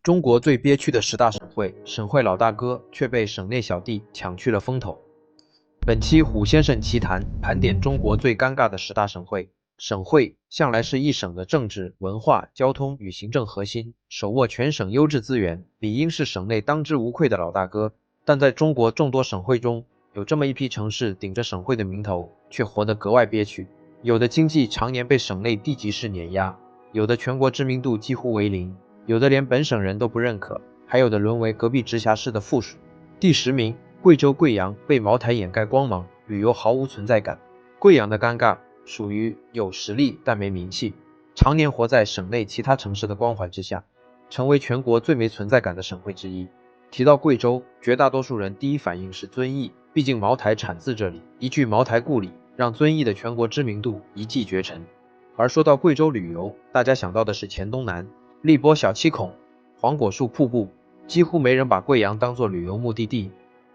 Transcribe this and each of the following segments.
中国最憋屈的10大省会，省会老大哥却被省内小弟抢去了风头。本期虎先生奇谈盘点中国最尴尬的10大省会。省会向来是一省的政治、文化、交通与行政核心，手握全省优质资源，理应是省内当之无愧的老大哥。但在中国众多省会中，有这么一批城市顶着省会的名头，却活得格外憋屈。有的经济常年被省内地级市碾压，有的全国知名度几乎为零，有的连本省人都不认可，还有的沦为隔壁直辖市的附属。第10名，贵州贵阳被茅台掩盖光芒，旅游毫无存在感。贵阳的尴尬属于有实力但没名气，常年活在省内其他城市的光环之下，成为全国最没存在感的省会之一。提到贵州，绝大多数人第一反应是遵义，毕竟茅台产自这里，一句茅台故里，让遵义的全国知名度一骑绝尘。而说到贵州旅游，大家想到的是黔东南、荔波小七孔、黄果树瀑布，几乎没人把贵阳当作旅游目的地。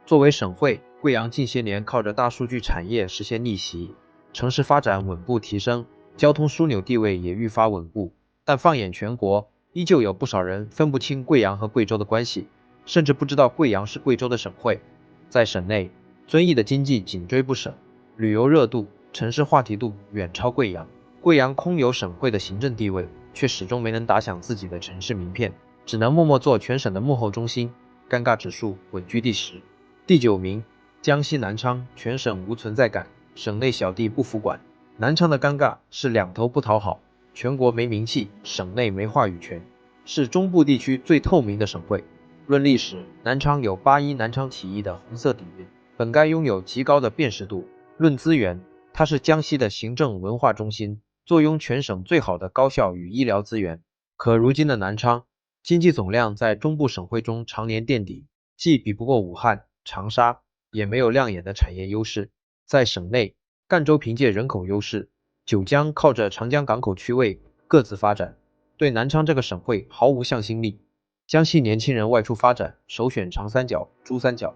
作为省会，贵阳近些年靠着大数据产业实现逆袭，城市发展稳步提升，交通枢纽地位也愈发稳固。但放眼全国，依旧有不少人分不清贵阳和贵州的关系，甚至不知道贵阳是贵州的省会。在省内，遵义的经济紧追不舍，旅游热度、城市话题度远超贵阳。贵阳空有省会的行政地位，却始终没能打响自己的城市名片，只能默默做全省的幕后中心，尴尬指数稳居第10。第9名，江西南昌全省无存在感，省内小弟不服管。南昌的尴尬是两头不讨好，全国没名气，省内没话语权，是中部地区最透明的省会。论历史，南昌有8·1南昌起义的红色底蕴，本该拥有极高的辨识度。论资源，它是江西的行政文化中心，坐拥全省最好的高校与医疗资源。可如今的南昌，经济总量在中部省会中常年垫底，既比不过武汉、长沙，也没有亮眼的产业优势。在省内，赣州凭借人口优势，九江靠着长江港口区位各自发展，对南昌这个省会毫无向心力。江西年轻人外出发展，首选长三角、珠三角，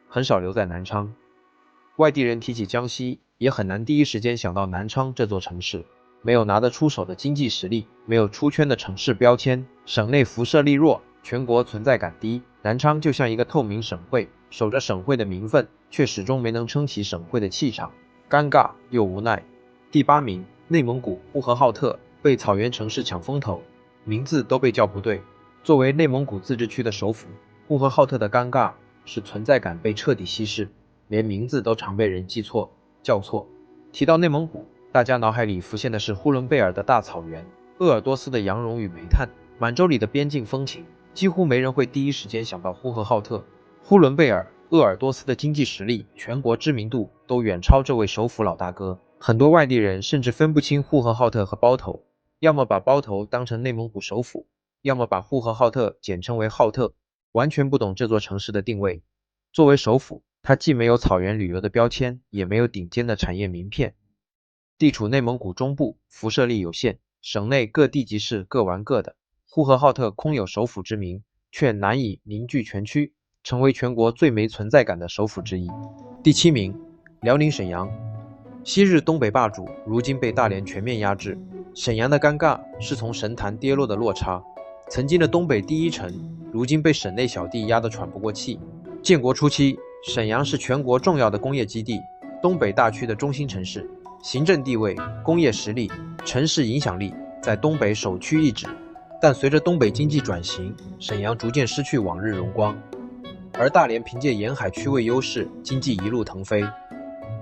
很少留在南昌。外地人提起江西，也很难第一时间想到南昌这座城市。没有拿得出手的经济实力，没有出圈的城市标签，省内辐射力弱，全国存在感低。南昌就像一个透明省会，守着省会的名分，却始终没能撑起省会的气场，尴尬又无奈。第8名，内蒙古呼和浩特被草原城市抢风头，名字都被叫不对。作为内蒙古自治区的首府，呼和浩特的尴尬是存在感被彻底稀释，连名字都常被人记错、叫错。提到内蒙古，大家脑海里浮现的是呼伦贝尔的大草原、鄂尔多斯的羊绒与煤炭、满洲里的边境风情，几乎没人会第一时间想到呼和浩特。呼伦贝尔、鄂尔多斯的经济实力、全国知名度都远超这位首府老大哥，很多外地人甚至分不清呼和浩特和包头，要么把包头当成内蒙古首府，要么把呼和浩特简称为浩特，完全不懂这座城市的定位。作为首府，它既没有草原旅游的标签，也没有顶尖的产业名片。地处内蒙古中部，辐射力有限，省内各地级市各玩各的。呼和浩特空有首府之名，却难以凝聚全区，成为全国最没存在感的首府之一。第7名，辽宁沈阳，昔日东北霸主，如今被大连全面压制。沈阳的尴尬是从神坛跌落的落差，曾经的东北第一城，如今被省内小弟压得喘不过气。建国初期，沈阳是全国重要的工业基地，东北大区的中心城市，行政地位、工业实力、城市影响力在东北首屈一指。但随着东北经济转型，沈阳逐渐失去往日荣光，而大连凭借沿海区位优势，经济一路腾飞，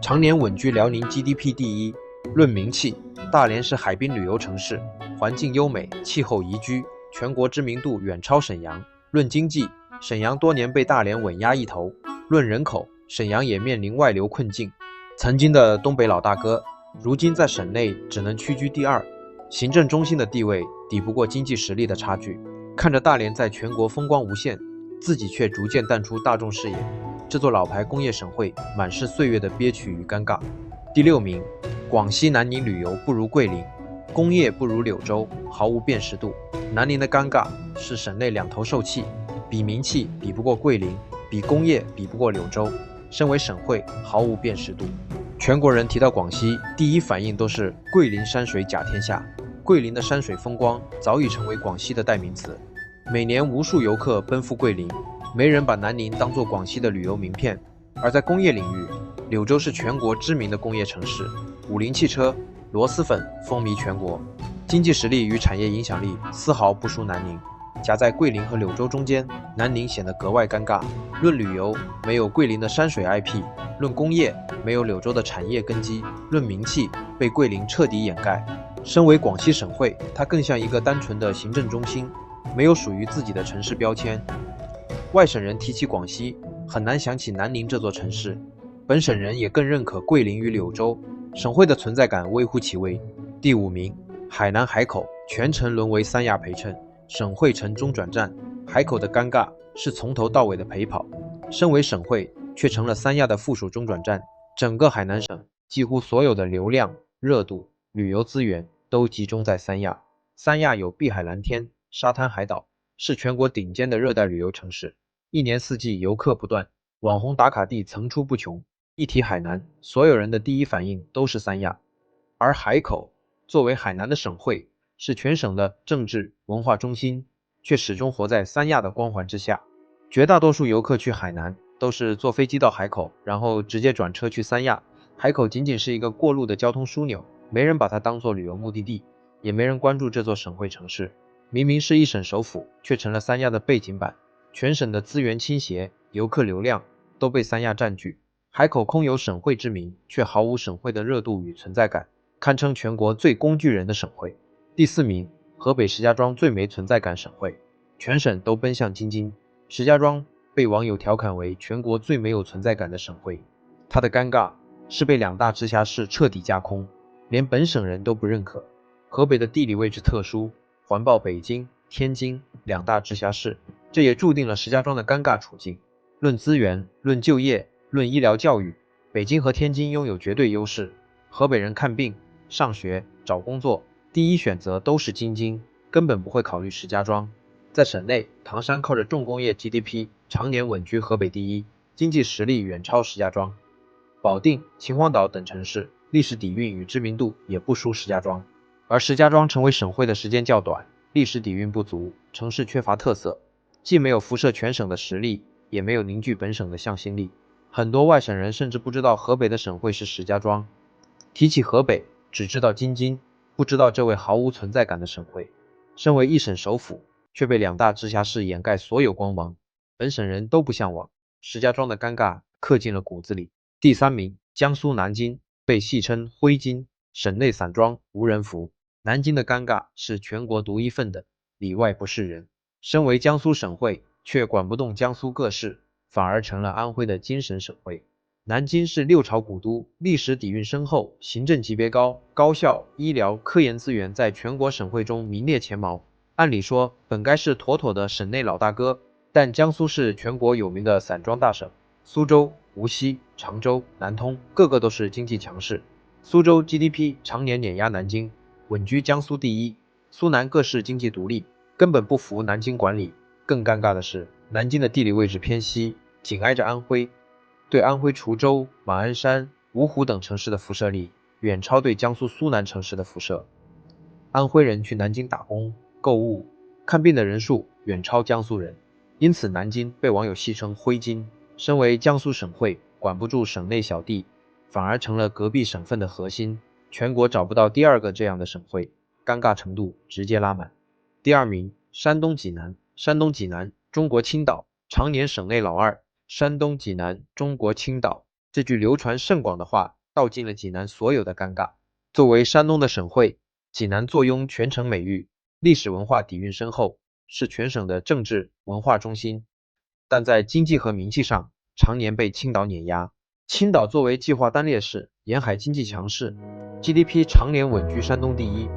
常年稳居辽宁 GDP 第1。论名气，大连是海滨旅游城市，环境优美，气候宜居，全国知名度远超沈阳。论经济，沈阳多年被大连稳压一头。论人口，沈阳也面临外流困境。曾经的东北老大哥，如今在省内只能屈居第2，行政中心的地位抵不过经济实力的差距。看着大连在全国风光无限，自己却逐渐淡出大众视野，这座老牌工业省会满是岁月的憋屈与尴尬。第6名，广西南宁旅游不如桂林，工业不如柳州，毫无辨识度。南宁的尴尬是省内两头受气，比名气比不过桂林，比工业比不过柳州，身为省会毫无辨识度。全国人提到广西，第一反应都是桂林山水甲天下。桂林的山水风光早已成为广西的代名词。每年无数游客奔赴桂林，没人把南宁当作广西的旅游名片。而在工业领域，柳州是全国知名的工业城市，五菱汽车、螺蛳粉风靡全国，经济实力与产业影响力丝毫不输南宁。夹在桂林和柳州中间，南宁显得格外尴尬。论旅游，没有桂林的山水 IP；论工业，没有柳州的产业根基；论名气，被桂林彻底掩盖。身为广西省会，它更像一个单纯的行政中心，没有属于自己的城市标签。外省人提起广西，很难想起南宁这座城市。本省人也更认可桂林与柳州，省会的存在感微乎其微。第5名，海南海口全程沦为三亚陪衬，省会城中转站。海口的尴尬是从头到尾的陪跑，身为省会，却成了三亚的附属中转站。整个海南省几乎所有的流量、热度、旅游资源都集中在三亚。三亚有碧海蓝天、沙滩海岛，是全国顶尖的热带旅游城市，一年四季游客不断，网红打卡地层出不穷。一提海南，所有人的第一反应都是三亚。而海口作为海南的省会，是全省的政治文化中心，却始终活在三亚的光环之下。绝大多数游客去海南都是坐飞机到海口，然后直接转车去三亚。海口仅仅是一个过路的交通枢纽，没人把它当作旅游目的地，也没人关注这座省会城市。明明是一省首府，却成了三亚的背景板。全省的资源倾斜，游客流量都被三亚占据。海口空有省会之名，却毫无省会的热度与存在感，堪称全国最工具人的省会。第4名，河北石家庄最没存在感省会，全省都奔向京津，石家庄被网友调侃为全国最没有存在感的省会。它的尴尬是被2大直辖市彻底架空，连本省人都不认可。河北的地理位置特殊，环抱北京、天津2大直辖市，这也注定了石家庄的尴尬处境。论资源、论就业、论医疗教育，北京和天津拥有绝对优势。河北人看病、上学、找工作，第一选择都是京津，根本不会考虑石家庄。在省内，唐山靠着重工业 GDP 常年稳居河北第一，经济实力远超石家庄。保定、秦皇岛等城市历史底蕴与知名度也不输石家庄，而石家庄成为省会的时间较短，历史底蕴不足，城市缺乏特色，既没有辐射全省的实力，也没有凝聚本省的向心力。很多外省人甚至不知道河北的省会是石家庄，提起河北，只知道京津，不知道这位毫无存在感的省会。身为一省首府，却被2大直辖市掩盖所有光芒，本省人都不向往。石家庄的尴尬刻进了骨子里。第3名，江苏南京被戏称灰京，省内散装无人扶。南京的尴尬是全国独一份的，里外不是人。身为江苏省会，却管不动江苏各市，反而成了安徽的精神省会。南京是6朝古都，历史底蕴深厚，行政级别高，高校、医疗、科研资源在全国省会中名列前茅。按理说，本该是妥妥的省内老大哥，但江苏是全国有名的散装大省，苏州、无锡、常州、南通个个都是经济强势。苏州 GDP 常年碾压南京，稳居江苏第一。苏南各市经济独立，根本不服南京管理。更尴尬的是，南京的地理位置偏西，紧挨着安徽，对安徽滁州、马鞍山、芜湖等城市的辐射力远超对江苏苏南城市的辐射。安徽人去南京打工、购物、看病的人数远超江苏人，因此南京被网友戏称灰京。身为江苏省会，管不住省内小弟，反而成了隔壁省份的核心，全国找不到第2个这样的省会，尴尬程度直接拉满。第2名，山东济南。山东济南，中国青岛，常年省内老2。山东济南，中国青岛，这句流传甚广的话，道尽了济南所有的尴尬。作为山东的省会，济南坐拥全城美誉，历史文化底蕴深厚，是全省的政治文化中心。但在经济和名气上，常年被青岛碾压。青岛作为计划单列市，沿海经济强势， GDP 常年稳居山东第一。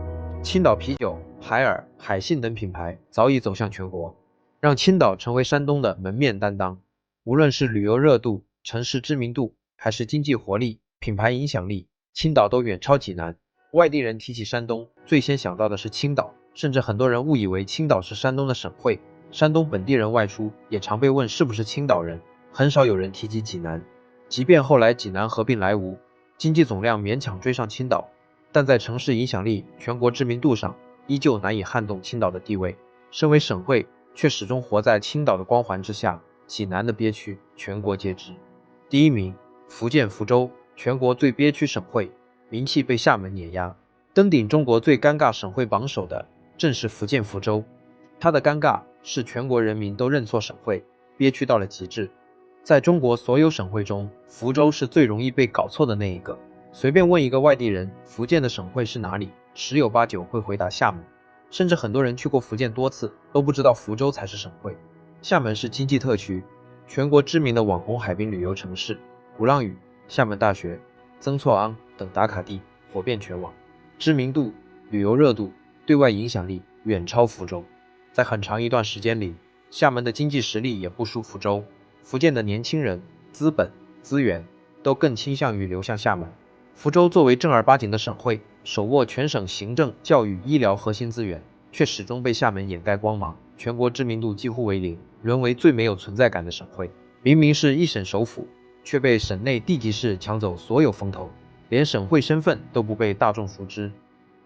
青岛啤酒、海尔、海信等品牌早已走向全国，让青岛成为山东的门面担当。无论是旅游热度、城市知名度，还是经济活力、品牌影响力，青岛都远超济南。外地人提起山东，最先想到的是青岛，甚至很多人误以为青岛是山东的省会。山东本地人外出也常被问是不是青岛人，很少有人提及济南。即便后来济南合并莱芜，经济总量勉强追上青岛，但在城市影响力、全国知名度上，依旧难以撼动青岛的地位。身为省会，却始终活在青岛的光环之下，济南的憋屈全国皆知。第一名，福建福州，全国最憋屈省会，名气被厦门碾压。登顶中国最尴尬省会榜首的正是福建福州，它的尴尬是全国人民都认错省会，憋屈到了极致。在中国所有省会中，福州是最容易被搞错的那一个。随便问一个外地人，福建的省会是哪里，十有八九会回答厦门。甚至很多人去过福建多次，都不知道福州才是省会。厦门是经济特区，全国知名的网红海滨旅游城市，鼓浪屿、厦门大学、曾厝垵等打卡地火遍全网，知名度、旅游热度、对外影响力远超福州。在很长一段时间里，厦门的经济实力也不输福州。福建的年轻人、资本、资源都更倾向于流向厦门。福州作为正儿八经的省会，手握全省行政、教育、医疗核心资源，却始终被厦门掩盖光芒，全国知名度几乎为零，沦为最没有存在感的省会。明明是一省首府，却被省内地级市抢走所有风头，连省会身份都不被大众熟知。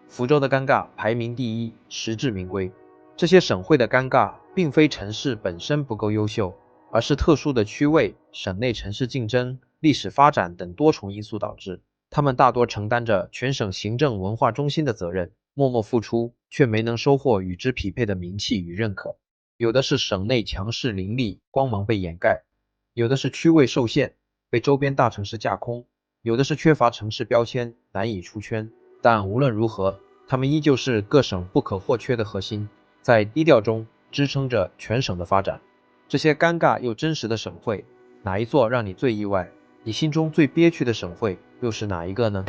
福州的尴尬排名第一，实至名归。这些省会的尴尬，并非城市本身不够优秀，而是特殊的区位、省内城市竞争、历史发展等多重因素导致。他们大多承担着全省行政文化中心的责任，默默付出，却没能收获与之匹配的名气与认可。有的是省内强势林立，光芒被掩盖；有的是区位受限，被周边大城市架空；有的是缺乏城市标签，难以出圈。但无论如何，他们依旧是各省不可或缺的核心，在低调中支撑着全省的发展。这些尴尬又真实的省会，哪一座让你最意外？你心中最憋屈的省会又是哪一个呢？